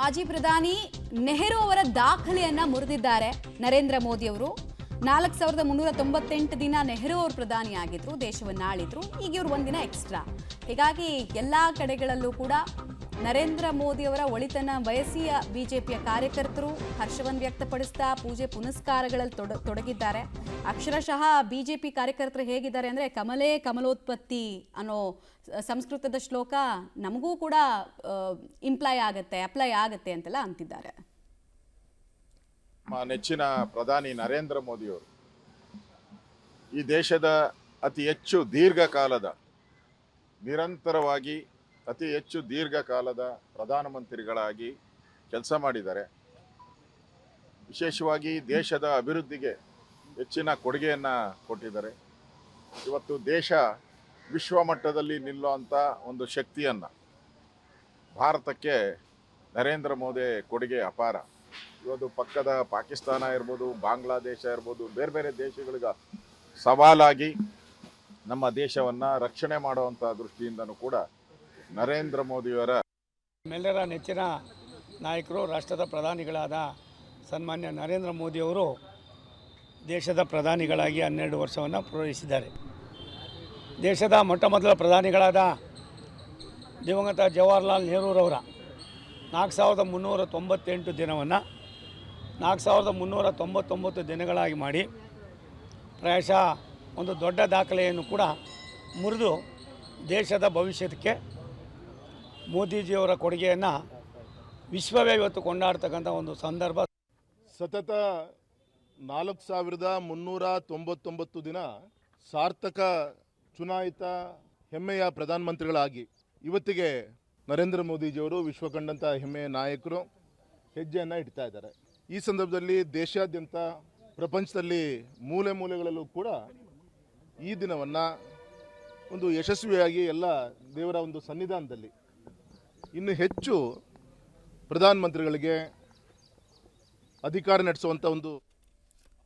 ಮಾಜಿ ಪ್ರಧಾನಿ ನೆಹರು ಅವರ ದಾಖಲೆಯನ್ನ ಮುರಿದಿದ್ದಾರೆ ನರೇಂದ್ರ ಮೋದಿ ಅವರು. 4398 ದಿನ ನೆಹರು ಅವರು ಪ್ರಧಾನಿ ಆಗಿದ್ರು, ದೇಶವನ್ನ ಆಳಿದ್ರು. ಈಗ ಇವರು ಒಂದಿನ ಎಕ್ಸ್ಟ್ರಾ. ಹೀಗಾಗಿ ಎಲ್ಲಾ ಕಡೆಗಳಲ್ಲೂ ಕೂಡ ನರೇಂದ್ರ ಮೋದಿ ಅವರ ಒಳಿತನ ಬಯಸಿಯ ಬಿಜೆಪಿಯ ಕಾರ್ಯಕರ್ತರು ಹರ್ಷವನ್ನು ವ್ಯಕ್ತಪಡಿಸ್ತಾ ಪೂಜೆ ಪುನಸ್ಕಾರಗಳಲ್ಲಿ ತೊಡಗಿದ್ದಾರೆ. ಅಕ್ಷರಶಃ ಬಿಜೆಪಿ ಕಾರ್ಯಕರ್ತರು ಹೇಗಿದ್ದಾರೆ ಅಂದರೆ, ಕಮಲೇ ಕಮಲೋತ್ಪತ್ತಿ ಅನ್ನೋ ಸಂಸ್ಕೃತದ ಶ್ಲೋಕ ನಮಗೂ ಕೂಡ ಅಪ್ಲೈ ಆಗುತ್ತೆ ಅಂತೆಲ್ಲ ಅಂತಿದ್ದಾರೆ. ನೆಚ್ಚಿನ ಪ್ರಧಾನಿ ನರೇಂದ್ರ ಮೋದಿಯವರು ಈ ದೇಶದ ಅತಿ ಹೆಚ್ಚು ದೀರ್ಘಕಾಲದ ನಿರಂತರವಾಗಿ ಅತಿ ಹೆಚ್ಚು ದೀರ್ಘಕಾಲದ ಪ್ರಧಾನಮಂತ್ರಿಗಳಾಗಿ ಕೆಲಸ ಮಾಡಿದ್ದಾರೆ. ವಿಶೇಷವಾಗಿ ದೇಶದ ಅಭಿವೃದ್ಧಿಗೆ ಹೆಚ್ಚಿನ ಕೊಡುಗೆಯನ್ನು ಕೊಟ್ಟಿದ್ದಾರೆ. ಇವತ್ತು ದೇಶ ವಿಶ್ವಮಟ್ಟದಲ್ಲಿ ನಿಲ್ಲುವಂಥ ಒಂದು ಶಕ್ತಿಯನ್ನು ಭಾರತಕ್ಕೆ ನರೇಂದ್ರ ಮೋದಿ ಕೊಡುಗೆ ಅಪಾರ. ಇವತ್ತು ಪಕ್ಕದ ಪಾಕಿಸ್ತಾನ ಇರ್ಬೋದು, ಬಾಂಗ್ಲಾದೇಶ ಇರ್ಬೋದು, ಬೇರೆ ಬೇರೆ ದೇಶಗಳಿಗೆ ಸವಾಲಾಗಿ ನಮ್ಮ ದೇಶವನ್ನು ರಕ್ಷಣೆ ಮಾಡುವಂಥ ದೃಷ್ಟಿಯಿಂದನೂ ಕೂಡ ನರೇಂದ್ರ ಮೋದಿಯವರ ನಮ್ಮೆಲ್ಲರ ನೆಚ್ಚಿನ ನಾಯಕರು, ರಾಷ್ಟ್ರದ ಪ್ರಧಾನಿಗಳಾದ ಸನ್ಮಾನ್ಯ ನರೇಂದ್ರ ಮೋದಿಯವರು ದೇಶದ ಪ್ರಧಾನಿಗಳಾಗಿ 12 ವರ್ಷವನ್ನು ಪೂರೈಸಿದ್ದಾರೆ. ದೇಶದ ಮೊಟ್ಟ ಮೊದಲ ಪ್ರಧಾನಿಗಳಾದ ದಿವಂಗತ ಜವಾಹರ್ಲಾಲ್ ನೆಹರೂರವರ 4398 ದಿನವನ್ನು 4399 ದಿನಗಳಾಗಿ ಮಾಡಿ ಪ್ರಾಯಶಃ ಒಂದು ದೊಡ್ಡ ದಾಖಲೆಯನ್ನು ಕೂಡ ಮುರಿದು ದೇಶದ ಭವಿಷ್ಯಕ್ಕೆ ಮೋದಿಜಿಯವರ ಕೊಡುಗೆಯನ್ನು ವಿಶ್ವವೇ ಇವತ್ತು ಕೊಂಡಾಡ್ತಕ್ಕಂಥ ಒಂದು ಸಂದರ್ಭ. ಸತತ 4399 ದಿನ ಸಾರ್ಥಕ ಚುನಾಯಿತ ಹೆಮ್ಮೆಯ ಪ್ರಧಾನಮಂತ್ರಿಗಳಾಗಿ ಇವತ್ತಿಗೆ ನರೇಂದ್ರ ಮೋದಿಜಿಯವರು ವಿಶ್ವ ಕಂಡಂಥ ಹೆಮ್ಮೆಯ ನಾಯಕರು ಹೆಜ್ಜೆಯನ್ನು ಇಡ್ತಾ ಇದ್ದಾರೆ. ಈ ಸಂದರ್ಭದಲ್ಲಿ ದೇಶಾದ್ಯಂತ ಪ್ರಪಂಚದಲ್ಲಿ ಮೂಲೆ ಮೂಲೆಗಳಲ್ಲೂ ಕೂಡ ಈ ದಿನವನ್ನು ಒಂದು ಯಶಸ್ವಿಯಾಗಿ ಎಲ್ಲ ದೇವರ ಒಂದು ಸನ್ನಿಧಾನದಲ್ಲಿ ಇನ್ನು ಹೆಚ್ಚು ಪ್ರಧಾನಮಂತ್ರಿಗಳಿಗೆ ಅಧಿಕಾರ ನಡೆಸುವಂಥ ಒಂದು